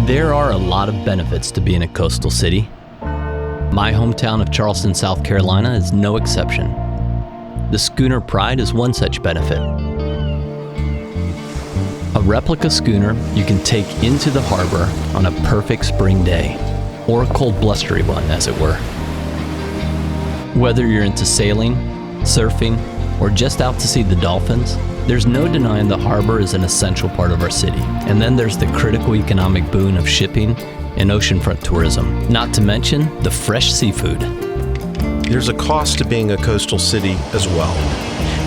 There are a lot of benefits to being a coastal city. My hometown of Charleston, South Carolina is no exception. The schooner Pride is one such benefit. A replica schooner you can take into the harbor on a perfect spring day, or a cold blustery one, as it were. Whether you're into sailing, surfing, or just out to see the dolphins, there's no denying the harbor is an essential part of our city. And then there's the critical economic boon of shipping and oceanfront tourism, not to mention the fresh seafood. There's a cost to being a coastal city as well,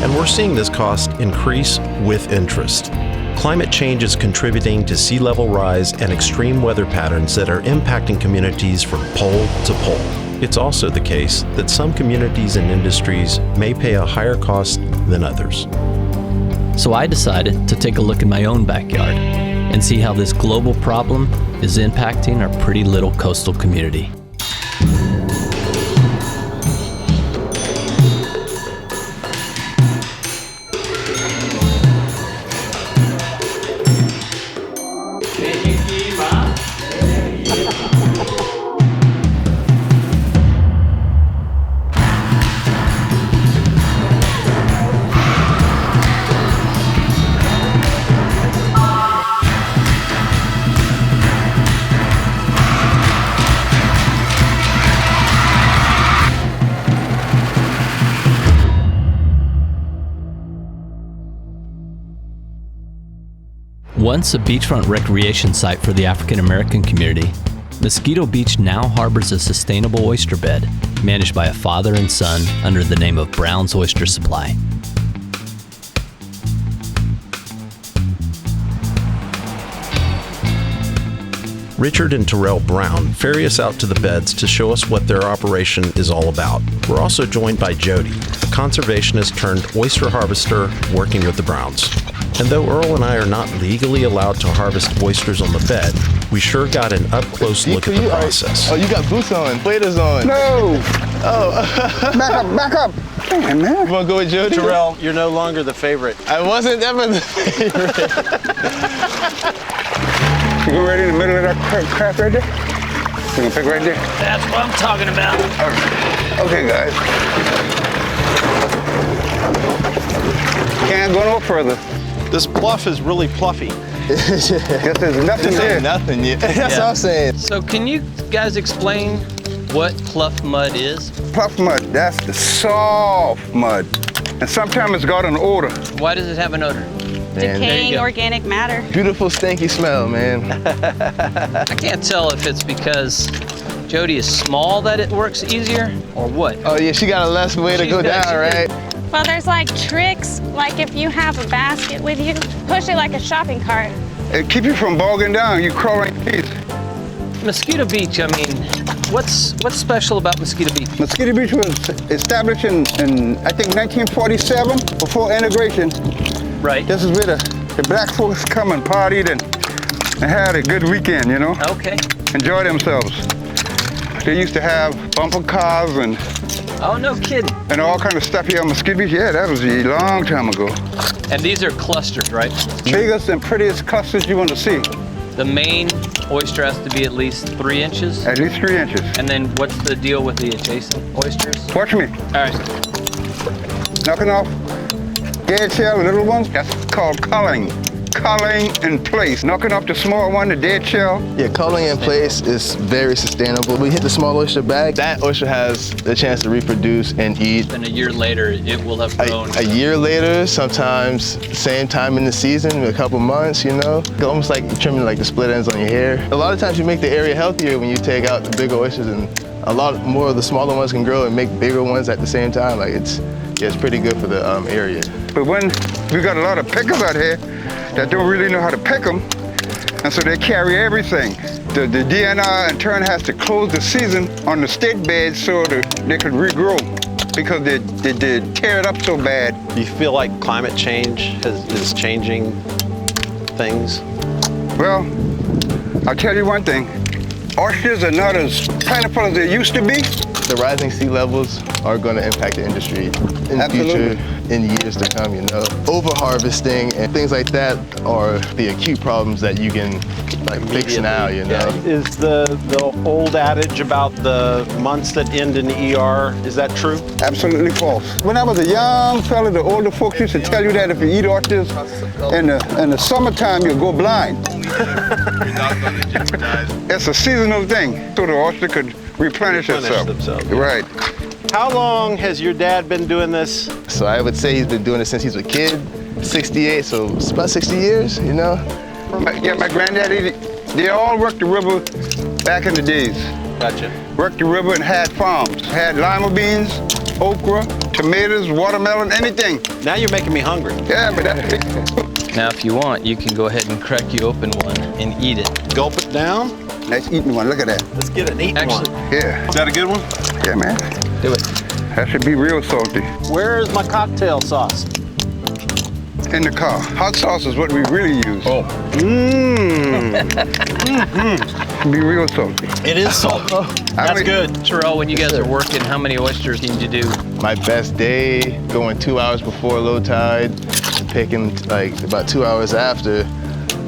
and we're seeing this cost increase with interest. Climate change is contributing to sea level rise and extreme weather patterns that are impacting communities from pole to pole. It's also the case that some communities and industries may pay a higher cost than others. So I decided to take a look in my own backyard and see how this global problem is impacting our pretty little coastal community. Once a beachfront recreation site for the African American community, Mosquito Beach now harbors a sustainable oyster bed managed by a father and son under the name of Brown's Oyster Supply. Richard and Terrel Brown ferry us out to the beds to show us what their operation is all about. We're also joined by Jody, a conservationist turned oyster harvester working with the Browns. And though Earl and I are not legally allowed to harvest oysters on the bed, we sure got an up-close look at the process. Oh, you got boots on, waders on. No! Oh. Back up. Damn, man. You want to go with Jody? Terrel, you're no longer the favorite. I wasn't ever the favorite. You go right in the middle of that crap right there? You gonna pick right there? That's what I'm talking about. All right. Okay, guys. Can't go no further. This pluff is really pluffy. Guess there's nothing there. Nothing yet. That's what I'm saying. So can you guys explain what pluff mud is? Pluff mud, that's the soft mud. And sometimes it's got an odor. Why does it have an odor? Decaying organic matter. Beautiful stinky smell, man. I can't tell if it's because Jody is small that it works easier or what. Oh yeah, she got a less way to go down, right? Well, there's like tricks, like if you have a basket with you, push it like a shopping cart. It keep you from bogging down, you crawl on your feet. Mosquito Beach, I mean, what's special about Mosquito Beach? Mosquito Beach was established in I think 1947, before integration. Right. This is where the black folks come and partied and had a good weekend, you know? Okay. Enjoy themselves. They used to have bumper cars and Oh, no kidding. all kind of stuff here on Mosquito Beach. Yeah, that was a long time ago. And these are clusters, right? Biggest and prettiest clusters you want to see. The main oyster has to be at least 3 inches. At least 3 inches. And then what's the deal with the adjacent oysters? Watch me. All right. Knocking off dead shell, little ones. That's called culling. Culling in place. Knocking off the small one, the dead shell. Yeah, culling in place is very sustainable. We hit the small oyster bag. That oyster has the chance to reproduce and eat. And a year later, it will have grown. A year later, sometimes same time in the season, a couple months, you know? Almost like trimming like the split ends on your hair. A lot of times you make the area healthier when you take out the bigger oysters, and a lot more of the smaller ones can grow and make bigger ones at the same time. Like it's pretty good for the area. But when we got a lot of pickers out here that don't really know how to pick them, and so they carry everything. The DNR in turn has to close the season on the state beds so that they could regrow because they tear it up so bad. Do you feel like climate change is changing things? Well, I'll tell you one thing. Oysters are not as plentiful as they used to be. The rising sea levels are going to impact the industry in the future, in years to come, you know. Over-harvesting and things like that are the acute problems that you can like fixed now, you know. Is the old adage about the months that end in ER, is that true? Absolutely false. When I was a young fella, the older folks used to tell you that if you eat oysters in the summertime, you'll go blind. It's a seasonal thing, so the oyster could replenish itself. themselves. Right. How long has your dad been doing this? So I would say he's been doing it since he's a kid, 68, so it's about 60 years, you know? Yeah, my granddaddy, they all worked the river back in the days. Gotcha. Worked the river and had farms. Had lima beans, okra, tomatoes, watermelon, anything. Now you're making me hungry. Yeah, but that, Now, if you want, you can go ahead and crack you open one and eat it. Gulp it down. nice eating one, look at that. Let's get an eating one. Yeah, Is that a good one? yeah, man. Do it. That should be real salty. Where's my cocktail sauce? In the car. Hot sauce is what we really use. Oh. Be real salty. It is salty. That's good. Terrell, when you guys are working, how many oysters need you do? My best day, going 2 hours before low tide, and picking like about 2 hours after,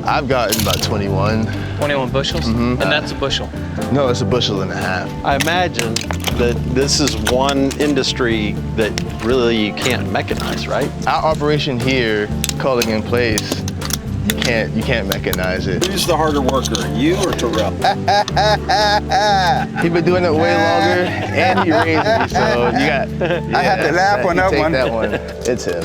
I've gotten about 21. 21 bushels? And that's a bushel. No, it's a bushel and a half. I imagine that this is one industry that really you can't mechanize, right? Our operation here, culling in place, you can't mechanize it. Who's the harder worker, you or Terrell? He's been doing it way longer, and he raised me, so you got. I had to laugh on that take one. That one. It's him.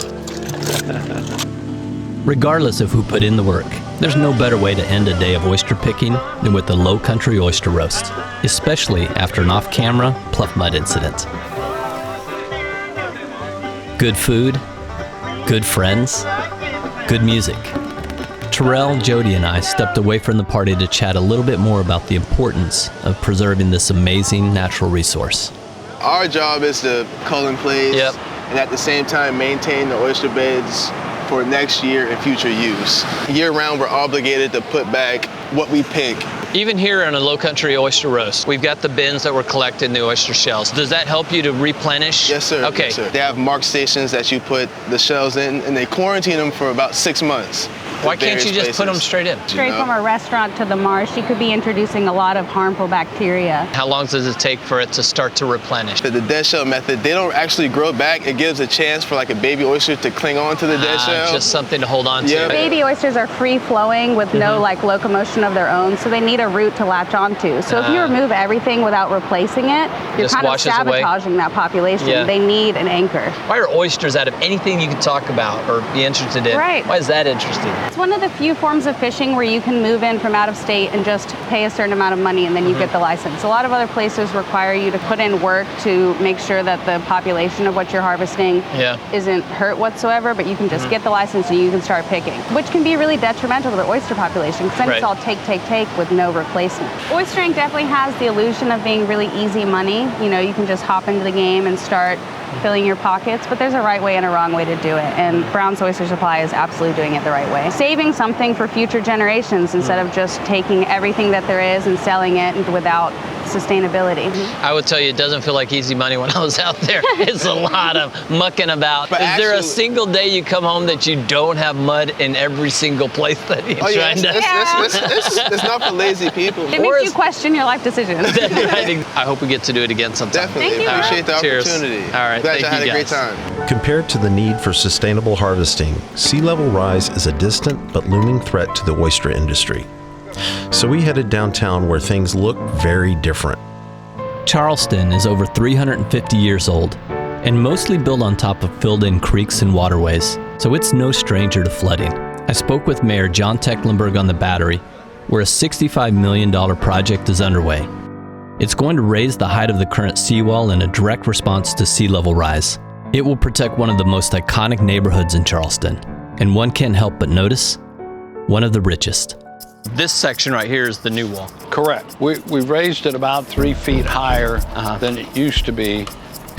Regardless of who put in the work, there's no better way to end a day of oyster picking than with the Low Country Oyster Roast, especially after an off-camera pluff mud incident. Good food, good friends, good music. Terrell, Jody, and I stepped away from the party to chat a little bit more about the importance of preserving this amazing natural resource. Our job is to cull in place, and at the same time maintain the oyster beds for next year and future use. Year round, we're obligated to put back what we pick. Even here in a Low Country Oyster Roast, we've got the bins that were collecting the oyster shells. Does that help you to replenish? Yes, sir. Okay. Yes, sir. They have marked stations that you put the shells in, and they quarantine them for about 6 months. Why can't you just put them straight in? Straight from a restaurant to the marsh, you could be introducing a lot of harmful bacteria. How long does it take for it to start to replenish? The dead shell method, they don't actually grow back. It gives a chance for like a baby oyster to cling on to the dead shell. Just something to hold on to. Yeah. Baby oysters are free flowing with no like locomotion of their own, so they need a root to latch onto. So if you remove everything without replacing it, you're Just kind of washes away? sabotaging that population. Yeah. They need an anchor. Why are oysters, out of anything you can talk about or be interested in, Right. why is that interesting? It's one of the few forms of fishing where you can move in from out of state and just pay a certain amount of money and then you get the license. A lot of other places require you to put in work to make sure that the population of what you're harvesting isn't hurt whatsoever, but you can just get the license and you can start picking, which can be really detrimental to the oyster population because then it's all take with no replacement. Oystering definitely has the illusion of being really easy money. You know, you can just hop into the game and start filling your pockets, but there's a right way and a wrong way to do it, and Brown's Oyster Supply is absolutely doing it the right way. Saving something for future generations instead of just taking everything that there is and selling it without sustainability. I would tell you, it doesn't feel like easy money when I was out there. It's a lot of mucking about. But is there a actually- single day you come home that you don't have mud in every single place that you're trying to... It's not for lazy people. It makes you question your life decisions. I hope we get to do it again sometime. Definitely. Thank you. Appreciate the Cheers. opportunity. All right, Glad thank y'all had you a great guys. time. Compared to the need for sustainable harvesting, sea level rise is a distant but looming threat to the oyster industry. So we headed downtown where things look very different. Charleston is over 350 years old and mostly built on top of filled-in creeks and waterways, so it's no stranger to flooding. I spoke with Mayor John Tecklenburg on the Battery, where a $65 million project is underway. It's going to raise the height of the current seawall in a direct response to sea level rise. It will protect one of the most iconic neighborhoods in Charleston, and one can't help but notice, one of the richest. This section right here is the new wall. Correct. We raised it about 3 feet higher than it used to be,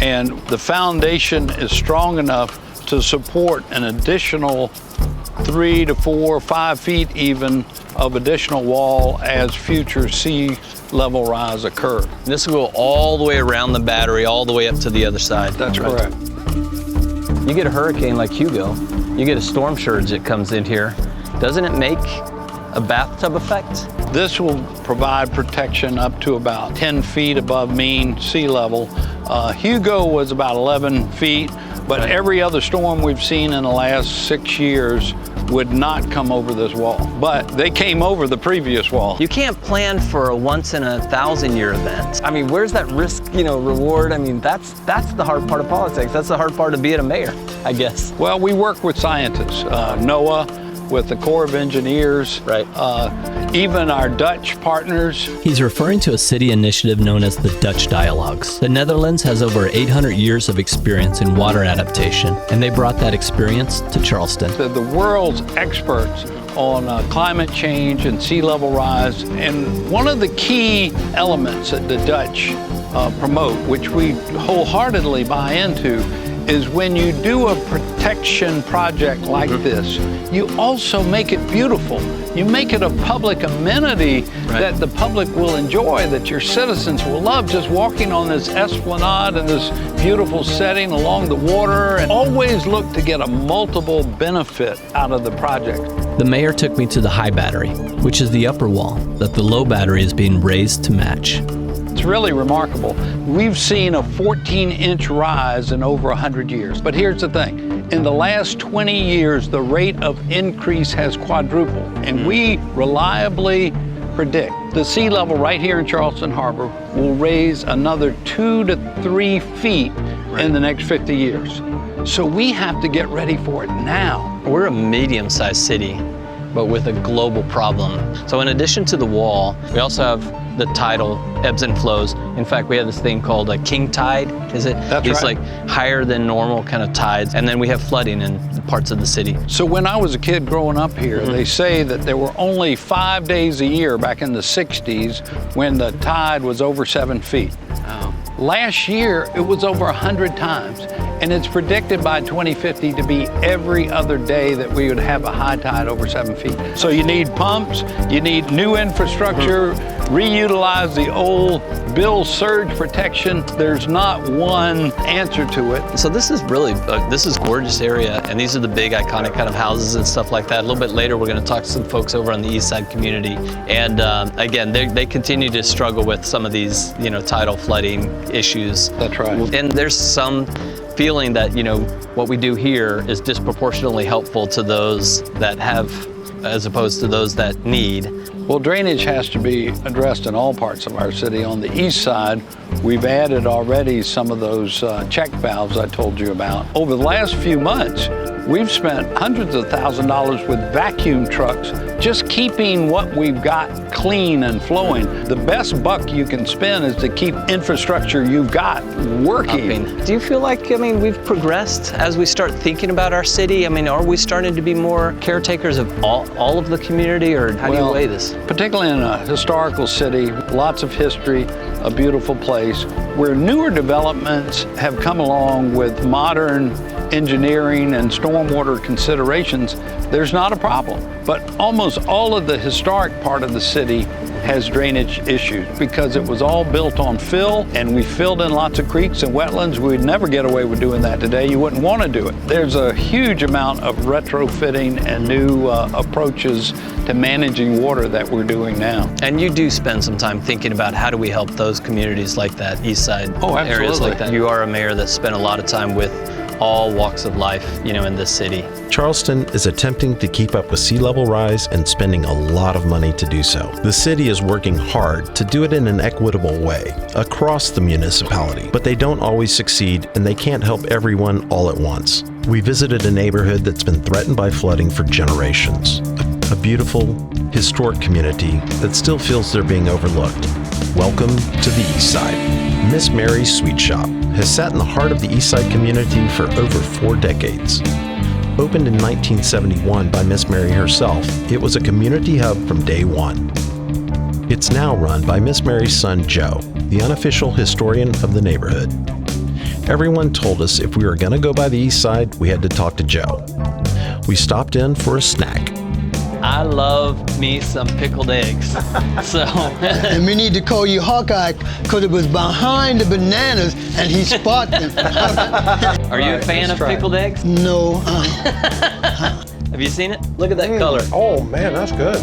and the foundation is strong enough to support an additional 3 to 4, 5 feet even of additional wall as future sea level rise occur. This will go all the way around the Battery, all the way up to the other side. That's correct. You get a hurricane like Hugo, you get a storm surge that comes in here, doesn't it make a bathtub effect? This will provide protection up to about 10 feet above mean sea level. Hugo was about 11 feet, but every other storm we've seen in the last 6 years would not come over this wall. But they came over the previous wall. You can't plan for a once in a 1,000-year event. I mean, where's that risk, reward? I mean, that's the hard part of politics. That's the hard part of being a mayor, I guess. Well, we work with scientists, NOAA, with the Corps of Engineers, right. Even our Dutch partners. He's referring to a city initiative known as the Dutch Dialogues. The Netherlands has over 800 years of experience in water adaptation, and they brought that experience to Charleston. The world's experts on climate change and sea level rise, and one of the key elements that the Dutch promote, which we wholeheartedly buy into, is when you do a protection project like this, you also make it beautiful. You make it a public amenity that the public will enjoy, that your citizens will love, just walking on this esplanade and this beautiful setting along the water, and always look to get a multiple benefit out of the project. The mayor took me to the high battery, which is the upper wall that the low battery is being raised to match. It's really remarkable. We've seen a 14-inch rise in over 100 years. But here's the thing. In the last 20 years, the rate of increase has quadrupled. And we reliably predict the sea level right here in Charleston Harbor will raise another 2 to 3 feet in the next 50 years. So we have to get ready for it now. We're a medium-sized city, but with a global problem. So in addition to the wall, we also have the tidal ebbs and flows. In fact, we have this thing called a king tide, is it? That's It's right. like higher than normal kind of tides. And then we have flooding in parts of the city. So when I was a kid growing up here, they say that there were only 5 days a year back in the 60s when the tide was over 7 feet. Oh. Last year, it was over 100 times. And it's predicted by 2050 to be every other day that we would have a high tide over 7 feet. So you need pumps, you need new infrastructure, reutilize the old, build surge protection. There's not one answer to it. So this is really, this is gorgeous area, and these are the big iconic kind of houses and stuff like that. A little bit later, we're gonna talk to some folks over on the east side community. And again, they continue to struggle with some of these, tidal flooding issues. That's right. And there's some feeling that, what we do here is disproportionately helpful to those that have, as opposed to those that need. Well, drainage has to be addressed in all parts of our city. On the east side, we've added already some of those check valves I told you about. Over the last few months, we've spent hundreds of thousands of dollars with vacuum trucks just keeping what we've got clean and flowing. The best buck you can spend is to keep infrastructure you've got working. Do you feel like, we've progressed as we start thinking about our city? Are we starting to be more caretakers of all of the community, or how do you weigh this? Particularly in a historical city, lots of history, a beautiful place, where newer developments have come along with modern engineering and stormwater considerations, there's not a problem. But almost all of the historic part of the city has drainage issues because it was all built on fill, and we filled in lots of creeks and wetlands. We'd never get away with doing that today. You wouldn't want to do it. There's a huge amount of retrofitting and new approaches to managing water that we're doing now. And you do spend some time thinking about how do we help those communities like that, east side areas like that. You are a mayor that spent a lot of time with all walks of life, in this city. Charleston is attempting to keep up with sea level rise and spending a lot of money to do so. The city is working hard to do it in an equitable way across the municipality, but they don't always succeed, and they can't help everyone all at once. We visited a neighborhood that's been threatened by flooding for generations. A beautiful, historic community that still feels they're being overlooked. Welcome to the East Side. Miss Mary's Sweet Shop has sat in the heart of the East Side community for over 4 decades. Opened in 1971 by Miss Mary herself, it was a community hub from day one. It's now run by Miss Mary's son, Joe, the unofficial historian of the neighborhood. Everyone told us if we were going to go by the East Side, we had to talk to Joe. We stopped in for a snack. I love me some pickled eggs. And we need to call you Hawkeye because it was behind the bananas and he spotted them. Are you a fan of pickled eggs? No. Have you seen it? Look at that color. Oh man, that's good.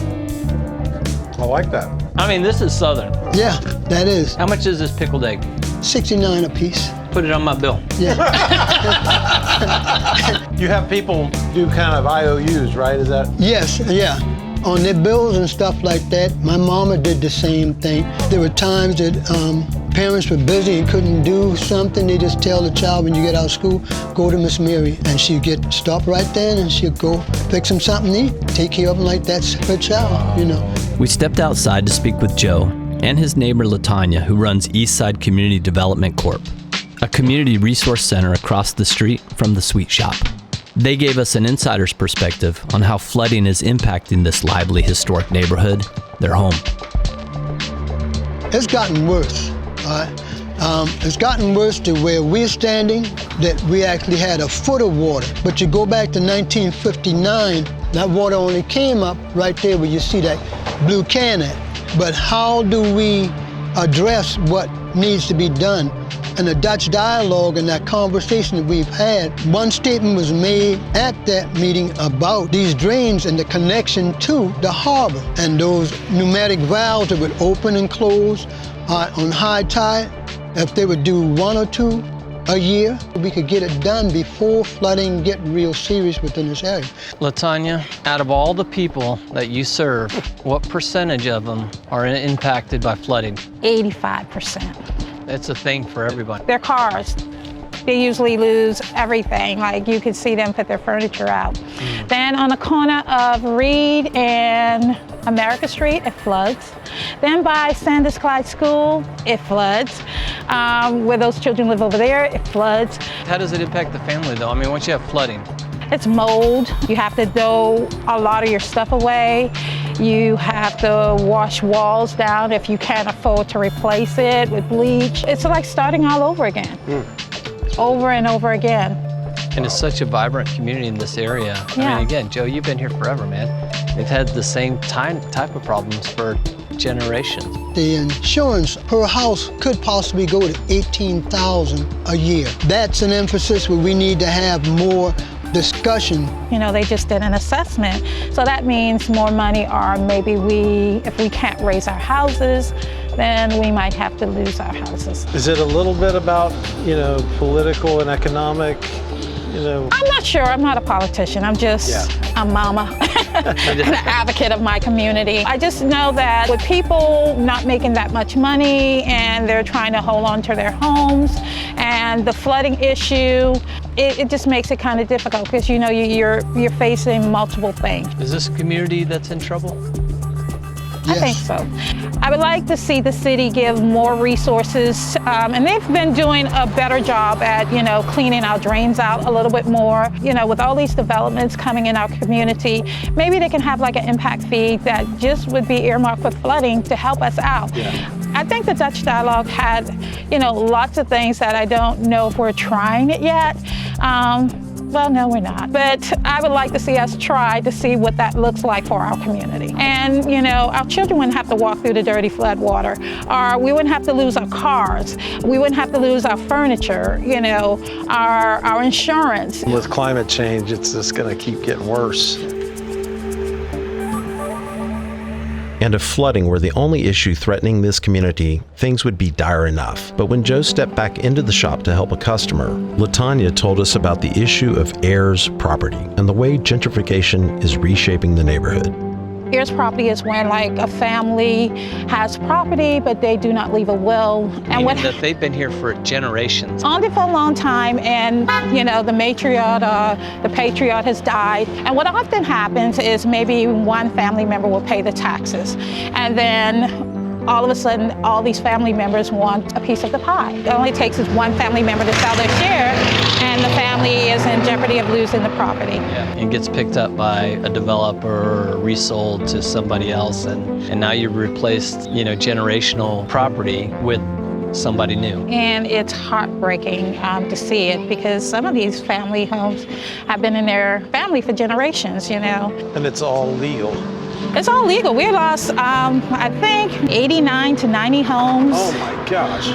I like that. I mean, this is Southern. Yeah, that is. How much is this pickled egg? 69 a piece. Put it on my bill. Yeah. You have people do kind of IOUs, right? Is that? Yes, yeah. On their bills and stuff like that, my mama did the same thing. There were times that parents were busy and couldn't do something. They just tell the child, when you get out of school, go to Miss Mary. And she'd stop right there and she'd go fix them something to eat, take care of them like that's her child, you know. We stepped outside to speak with Joe and his neighbor LaTanya, who runs Eastside Community Development Corp., a community resource center across the street from the sweet shop. They gave us an insider's perspective on how flooding is impacting this lively historic neighborhood, their home. It's gotten worse. It's gotten worse to where we're standing, that we actually had a foot of water. But you go back to 1959, that water only came up right there where you see that blue can at. But how do we address what needs to be done? In the Dutch dialogue and that conversation that we've had, one statement was made at that meeting about these drains and the connection to the harbor. And those pneumatic valves that would open and close on high tide, if they would do 1 or 2 a year, we could get it done before flooding get real serious within this area. LaTanya, out of all the people that you serve, what percentage of them are impacted by flooding? 85%. It's a thing for everybody. Their cars, they usually lose everything. Like you could see them put their furniture out. Then on the corner of Reed and America Street, it floods. Then by Sanders Clyde School, it floods. Where those children live over there, it floods. How does it impact the family though? I mean, once you have flooding. It's mold. You have to throw a lot of your stuff away. You have to wash walls down if you can't afford to replace it with bleach. It's like starting all over again. Over and over again. And it's such a vibrant community in this area. Yeah. I mean, again, Joe, you've been here forever, man. They've had the same type of problems for generations. The insurance per house could possibly go to $18,000 a year. That's an emphasis where we need to have more discussion. You know, they just did an assessment. So that means more money, or maybe if we can't raise our houses, then we might have to lose our houses. Is it a little bit about, political and economic, I'm not sure. I'm not a politician. I'm just a mama and an advocate of my community. I just know that with people not making that much money and they're trying to hold on to their homes, and the flooding issue, it just makes it kind of difficult because you're facing multiple things. Is this a community that's in trouble? Yes. I think so. I would like to see the city give more resources, and they've been doing a better job at, cleaning our drains out a little bit more. With all these developments coming in our community, maybe they can have like an impact fee that just would be earmarked for flooding to help us out. Yeah. I think the Dutch dialogue had, lots of things that I don't know if we're trying it yet. Well, no, we're not. But I would like to see us try to see what that looks like for our community. And, our children wouldn't have to walk through the dirty flood water, or we wouldn't have to lose our cars. We wouldn't have to lose our furniture, our insurance. With climate change, it's just going to keep getting worse. And if flooding were the only issue threatening this community, things would be dire enough. But when Joe stepped back into the shop to help a customer, LaTanya told us about the issue of Heirs Property and the way gentrification is reshaping the neighborhood. Heirs Property is when a family has property, but they do not leave a will. And that they've been here for generations. Owned it for a long time, and the matriarch, the patriarch has died. And what often happens is maybe one family member will pay the taxes, and then all of a sudden, all these family members want a piece of the pie. It only takes is one family member to sell their share, and the family is in jeopardy of losing the property. Yeah, it gets picked up by a developer or resold to somebody else, and now you've replaced, generational property with somebody new. And it's heartbreaking to see it, because some of these family homes have been in their family for generations, And it's all legal. It's all legal. We lost, I think, 89 to 90 homes. Oh my gosh.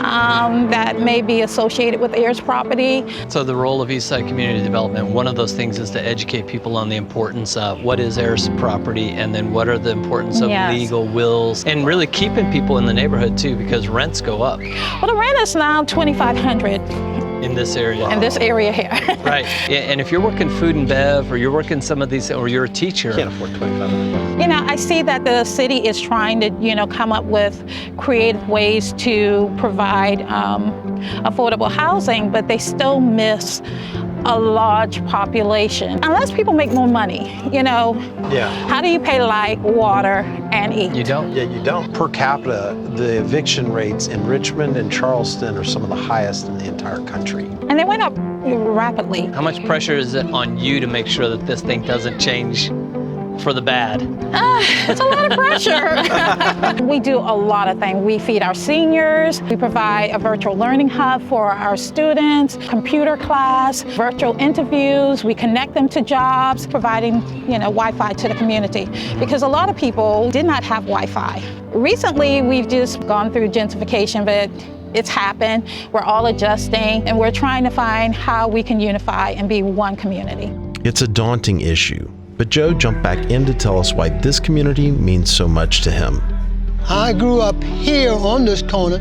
That may be associated with Heirs Property. So the role of Eastside Community Development, one of those things is to educate people on the importance of what is Heirs Property, and then what are the importance of legal wills, and really keeping people in the neighborhood too, because rents go up. Well, the rent is now $2,500. In this area. In this area here. Right. Yeah, and if you're working food and bev, or you're working some of these, or you're a teacher. Can't afford $2,500. You know, I see that the city is trying to, come up with creative ways to provide affordable housing, but they still miss a large population. Unless people make more money, how do you pay light, water, and eat? You don't? Yeah, you don't. Per capita, the eviction rates in Richmond and Charleston are some of the highest in the entire country. And they went up rapidly. How much pressure is it on you to make sure that this thing doesn't change for the bad? It's a lot of pressure. We do a lot of things. We feed our seniors. We provide a virtual learning hub for our students, computer class, virtual interviews. We connect them to jobs, providing, Wi-Fi to the community, because a lot of people did not have Wi-Fi. Recently, we've just gone through gentrification, but it's happened. We're all adjusting, and we're trying to find how we can unify and be one community. It's a daunting issue, but Joe jumped back in to tell us why this community means so much to him. I grew up here on this corner.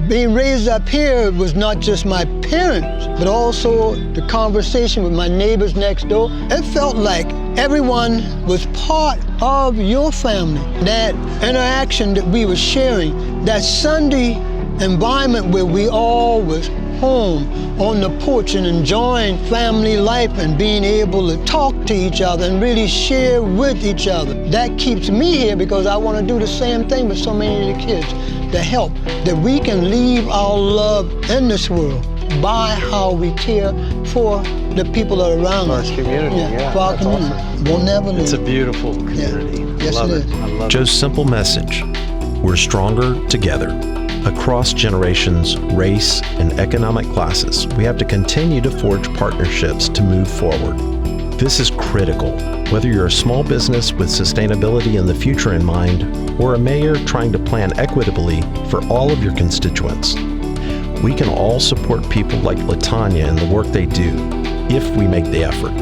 Being raised up here was not just my parents, but also the conversation with my neighbors next door. It felt like everyone was part of your family. That interaction that we were sharing, that Sunday environment where we all was home on the porch and enjoying family life and being able to talk to each other and really share with each other. That keeps me here because I want to do the same thing with so many of the kids, to help, that we can leave our love in this world by how we care for the people that are around us. Our community, for our community. Awesome. We'll never leave. It's a beautiful community. Yeah. Yes, I love it is. I love Joe's simple message: we're stronger together. Across generations, race, and economic classes, we have to continue to forge partnerships to move forward. This is critical, whether you're a small business with sustainability in the future in mind, or a mayor trying to plan equitably for all of your constituents. We can all support people like LaTanya in the work they do, if we make the effort.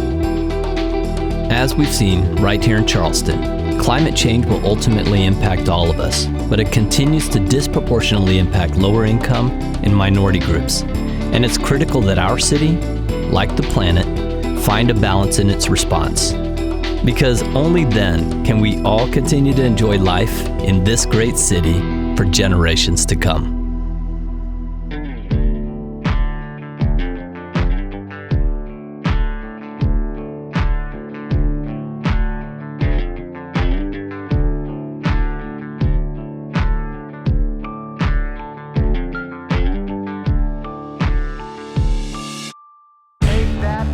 As we've seen right here in Charleston, climate change will ultimately impact all of us, but it continues to disproportionately impact lower income and minority groups. And it's critical that our city, like the planet, find a balance in its response. Because only then can we all continue to enjoy life in this great city for generations to come. Take that